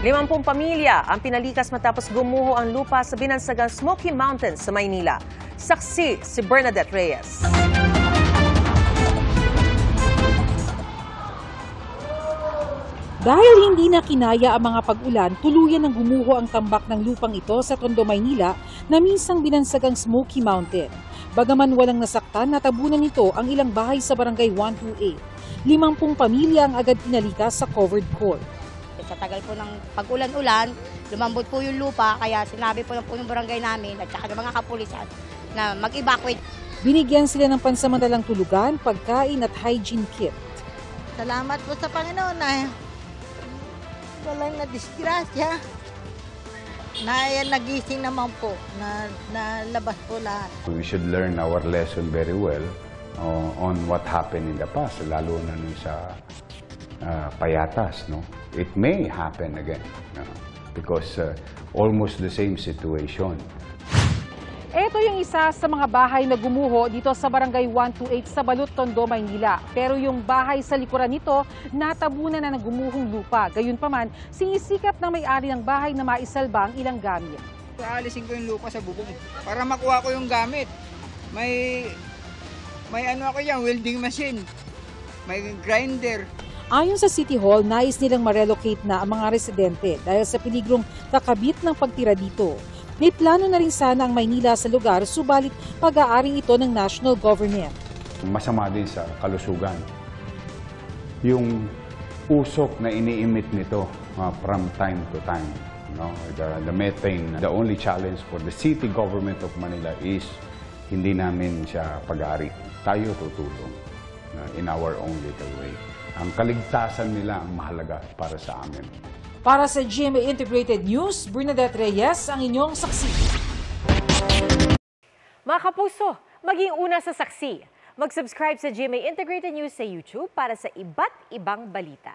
50 pamilya ang pinalikas matapos gumuho ang lupa sa binansagang Smoky Mountains sa Maynila. Saksi si Bernadette Reyes. Dahil hindi na kinaya ang mga pag-ulan, tuluyan ng gumuho ang tambak ng lupang ito sa Tondo, Maynila na minsang binansagang Smoky Mountain. Bagaman walang nasaktan, natabunan nito ang ilang bahay sa Barangay 128. 50 pamilya ang agad pinalikas sa covered court. Sa tagal po ng pag-ulan-ulan, lumambot po yung lupa, kaya sinabi po yung barangay namin at saka ng mga kapulisan na mag-evacuate. Binigyan sila ng pansamantalang tulugan, pagkain at hygiene kit. Salamat po sa Panginoon na walang na-disgrasya. Nagising naman po, nalabas po lahat. We should learn our lesson very well on what happened in the past, lalo na sa Payatas, no? It may happen again because almost the same situation. Ito yung isa sa mga bahay na gumuho dito sa Barangay 128 sa Balot, Tondo, Maynila. Pero yung bahay sa likuran nito, natabunan na ng gumuhong lupa. Gayunpaman, sinisikap ng may-ari ng bahay na maisalba ang ilang gamit. Aalisin ko yung lupa sa bubong para makuha ko yung gamit. May ano ako yan, welding machine, may grinder. Ayon sa City Hall, nais nilang ma-relocate na ang mga residente dahil sa peligrong kakabit ng pagtira dito. May plano na rin sana ang Maynila sa lugar, subalit pag-aaring ito ng national government. Masama din sa kalusugan yung usok na iniimit nito from time to time. No? The methane, the only challenge for the city government of Manila is hindi namin siya pag-aari. Tayo tutulong in our own little way. Ang kaligtasan nila ang mahalaga para sa amin. Para sa GMA Integrated News, Bernadette Reyes ang inyong saksi. Mga kapuso, maging una sa saksi. Mag-subscribe sa GMA Integrated News sa YouTube para sa iba't ibang balita.